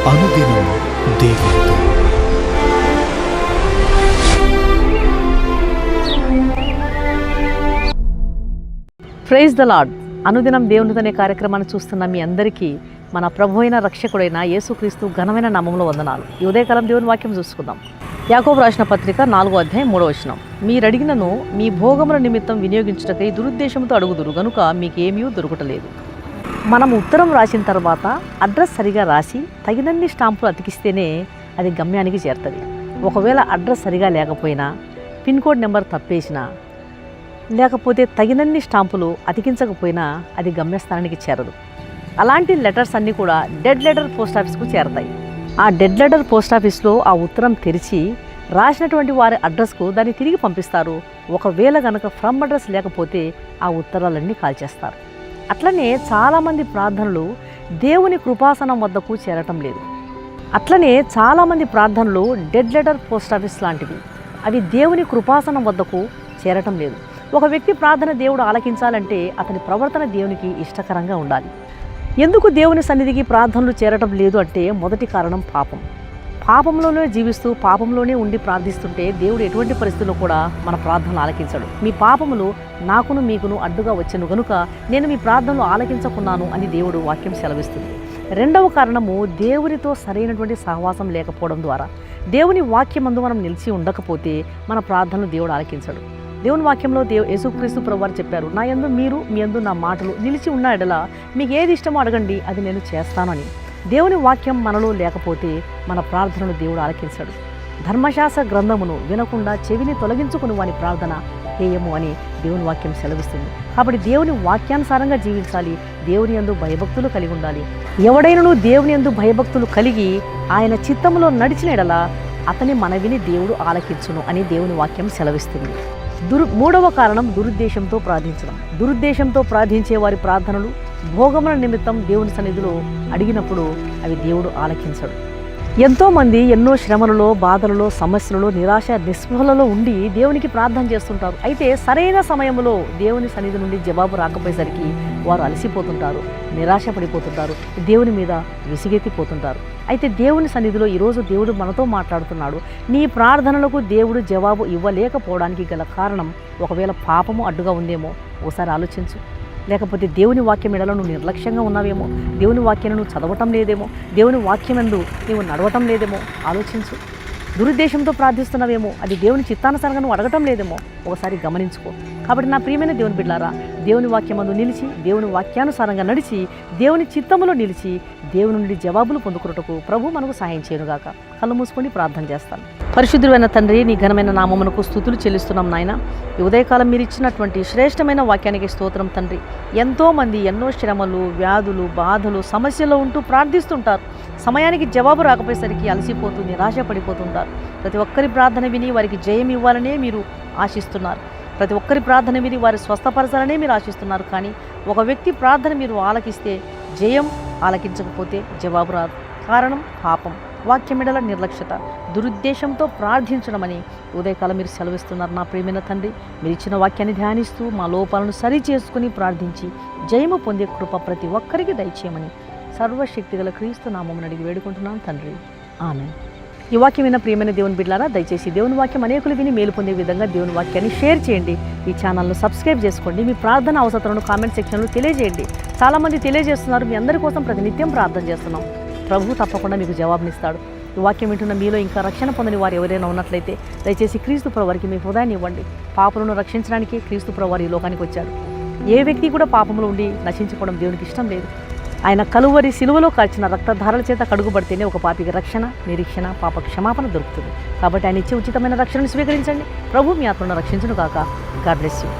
అనుదినం దేవునితో. Praise the Lord. అనుదినం దేవునితో అనే కార్యక్రమాన్ని చూస్తున్న మీ అందరికీ మన ప్రభు అయిన రక్షకుడైన యేసుక్రీస్తు ఘనమైన నామంలో వందనాలు. ఈ ఉదయకాలం దేవుని వాక్యం చూసుకుందాం. యాకోబు రాసిన పత్రిక 4వ అధ్యాయం 3వ వచనం. మీరడిగినను మీ భోగముల నిమిత్తం వినియోగించుటకై దురుద్దేశంతో అడుగుదురు గనుక మీకేమీ దొరకటలేదు. మనం ఉత్తరం రాసిన తర్వాత అడ్రస్ సరిగా రాసి తగినన్ని స్టాంపులు అతికిస్తేనే అది గమ్యానికి చేరుతుంది. ఒకవేళ అడ్రస్ సరిగా లేకపోయినా, పిన్ కోడ్ నెంబర్ తప్పేసినా, లేకపోతే తగినన్ని స్టాంపులు అతికించకపోయినా అది గమ్యస్థానానికి చేరదు. అలాంటి లెటర్స్ అన్నీ కూడా డెడ్ లెటర్ పోస్ట్ ఆఫీస్కు చేరతాయి. ఆ డెడ్ లెటర్ పోస్ట్ ఆఫీస్లో ఆ ఉత్తరం తెరిచి రాసినటువంటి వారి అడ్రస్కు దాన్ని తిరిగి పంపిస్తారు. ఒకవేళ కనుక ఫ్రమ్ అడ్రస్ లేకపోతే ఆ ఉత్తరాలన్నీ కాల్చేస్తారు. అట్లనే చాలామంది ప్రార్థనలు దేవుని కృపాసనం వద్దకు చేరటం లేదు. అట్లనే చాలామంది ప్రార్థనలు డెడ్ లెటర్ పోస్ట్ ఆఫీస్ లాంటివి, అవి దేవుని కృపాసనం వద్దకు చేరటం లేదు. ఒక వ్యక్తి ప్రార్థన దేవుడు ఆలకించాలంటే అతని ప్రవర్తన దేవునికి ఇష్టకరంగా ఉండాలి. ఎందుకు దేవుని సన్నిధికి ప్రార్థనలు చేరటం లేదు అంటే మొదటి కారణం పాపం. పాపంలోనే జీవిస్తూ పాపంలోనే ఉండి ప్రార్థిస్తుంటే దేవుడు ఎటువంటి పరిస్థితుల్లో కూడా మన ప్రార్థనలు ఆలకించడు. మీ పాపములు నాకును మీకును అడ్డుగా వచ్చెను గనుక నేను మీ ప్రార్థనలు ఆలకించకున్నాను అని దేవుడు వాక్యం సెలవిస్తుంది. రెండవ కారణము దేవునితో సరైనటువంటి సహవాసం లేకపోవడం ద్వారా. దేవుని వాక్యమందు మనం నిలిచి ఉండకపోతే మన ప్రార్థనలు దేవుడు ఆలకించడు. దేవుని వాక్యంలో యేసుక్రీస్తు ప్రభువారు చెప్పారు, నా యందు మీరు, మీ యందు నా మాటలు నిలిచి ఉన్న ఎడల మీకు ఏది ఇష్టమో అడగండి, అది నేను చేస్తానని. దేవుని వాక్యం మనలో లేకపోతే మన ప్రార్థనలు దేవుడు ఆలకించడు. ధర్మశాస్త్ర గ్రంథమును వినకుండా చెవిని తొలగించుకుని వాని ప్రార్థన హేయము అని దేవుని వాక్యం సెలవిస్తుంది. కాబట్టి దేవుని వాక్యానుసారంగా జీవించాలి. దేవుని యందు భయభక్తులు కలిగి ఉండాలి. ఎవడైనను దేవుని యందు భయభక్తులు కలిగి ఆయన చిత్తములో నడిచిన ఎడల అతని మనవిని దేవుడు ఆలకించును అని దేవుని వాక్యం సెలవిస్తుంది. మూడవ కారణం దురుద్దేశంతో ప్రార్థించడం. దురుద్దేశంతో ప్రార్థించే వారి ప్రార్థనలు భోగముల నిమిత్తం దేవుని సన్నిధిలో అడిగినప్పుడు అవి దేవుడు ఆలకించడు. ఎంతోమంది ఎన్నో శ్రమలలో, బాధలలో, సమస్యలలో, నిరాశ నిస్పృహలలో ఉండి దేవునికి ప్రార్థన చేస్తుంటారు. అయితే సరైన సమయంలో దేవుని సన్నిధి నుండి జవాబు రాకపోయేసరికి వారు అలసిపోతుంటారు, నిరాశ పడిపోతుంటారు, దేవుని మీద విసిగెత్తిపోతుంటారు. అయితే దేవుని సన్నిధిలో ఈరోజు దేవుడు మనతో మాట్లాడుతున్నాడు. నీ ప్రార్థనలకు దేవుడు జవాబు ఇవ్వలేకపోవడానికి గల కారణం ఒకవేళ పాపము అడ్డుగా ఉందేమో ఓసారి ఆలోచించు. లేకపోతే దేవుని వాక్యం ఎడలో నువ్వు నిర్లక్ష్యంగా ఉన్నావేమో, దేవుని వాక్యాన్ని నువ్వు చదవటం లేదేమో, దేవుని వాక్యమందు నువ్వు నడవటం లేదేమో ఆలోచించు. దురుద్దేశంతో ప్రార్థిస్తున్నావేమో, అది దేవుని చిత్తానుసారంగా నువ్వు అడగటం లేదేమో ఒకసారి గమనించుకో. కాబట్టి నా ప్రియమైన దేవుని బిడ్డలారా, దేవుని వాక్యమందు నిలిచి, దేవుని వాక్యానుసారంగా నడిచి, దేవుని చిత్తములో నిలిచి, దేవుని నుండి జవాబులు పొందుకున్నటకు ప్రభు మనకు సహాయం చేయనుగాక. కళ్ళు మూసుకొని ప్రార్థన చేస్తాను. పరిశుద్ధుడైన తండ్రి, నీ ఘనమైన నామమునకు స్తుతులు చెల్లిస్తున్నాం నాయన. ఈ ఉదయకాలం మీరు ఇచ్చినటువంటి శ్రేష్టమైన వాక్యానికి స్తోత్రం తండ్రి. ఎంతోమంది ఎన్నో శ్రమలు, వ్యాధులు, బాధలు, సమస్యలు ఉంటూ ప్రార్థిస్తుంటారు. సమయానికి జవాబు రాకపోయేసరికి అలసిపోతూ నిరాశ పడిపోతుంటారు. ప్రతి ఒక్కరి ప్రార్థన విని వారికి జయం ఇవ్వాలనే మీరు ఆశిస్తున్నారు. ప్రతి ఒక్కరి ప్రార్థన విని వారి స్వస్థపరచాలనే మీరు ఆశిస్తున్నారు. కానీ ఒక వ్యక్తి ప్రార్థన మీరు ఆలకిస్తే జయం, ఆలకించకపోతే జవాబు రాదు. కారణం పాపం, వాక్యమిడల నిర్లక్ష్యత, దురుద్దేశంతో ప్రార్థించడమని ఉదయకాలం మీరు సెలవిస్తున్నారు. నా ప్రియమైన తండ్రి, మీరు ఇచ్చిన వాక్యాన్ని ధ్యానిస్తూ మా లోపాలను సరి చేసుకుని ప్రార్థించి జయము పొందే కృప ప్రతి ఒక్కరికి దయచేయమని సర్వశక్తిగల క్రీస్తు నామమున అడిగి వేడుకుంటున్నాను తండ్రి, ఆమేన్. ఈ వాక్యం విన్న ప్రియమైన దేవుని బిడ్డలారా, దయచేసి దేవుని వాక్యం అనేకులు విని మేలు పొందే విధంగా దేవుని వాక్యాన్ని షేర్ చేయండి. ఈ ఛానల్ను సబ్స్క్రైబ్ చేసుకోండి. మీ ప్రార్థన అవసరాలను కామెంట్ సెక్షన్లో తెలియజేయండి. చాలామంది తెలియజేస్తున్నారు. మీ అందరి కోసం ప్రతినిత్యం ప్రార్థన చేస్తున్నాం. ప్రభు తప్పకుండా మీకు జవాబునిస్తాడు. ఈ వాక్యం వింటున్న మీలో ఇంకా రక్షణ పొందని వారు ఎవరైనా ఉన్నట్లయితే దయచేసి క్రీస్తు ప్రభువారికి మీ హృదయాన్ని ఇవ్వండి. పాపలను రక్షించడానికి క్రీస్తు ప్రభువారు ఈ లోకానికి వచ్చాడు. ఏ వ్యక్తి కూడా పాపంలో ఉండి నశించుకోవడం దేవునికి ఇష్టం లేదు. ఆయన కలువరి సిలువలో కాల్చిన రక్తధారల చేత కడుగుబడితేనే ఒక పాపికి రక్షణ, నిరీక్షణ, పాప క్షమాపణ దొరుకుతుంది. కాబట్టి ఆయన ఇచ్చే ఉచితమైన రక్షణను స్వీకరించండి. ప్రభు మీ ఆత్మను రక్షించును గాక. God bless you.